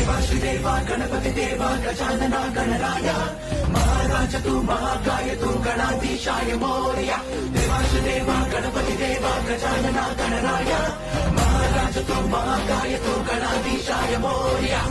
देवाश्रिदेवा गणपति देवा गजानना गणराय महाराज तू महाकाय तू गणाधीशाय मोरया देवाश्रिदेवा गणपति देवा गजानना गणराय महाराज तू महाकाय तू गणाधीशाय मोरया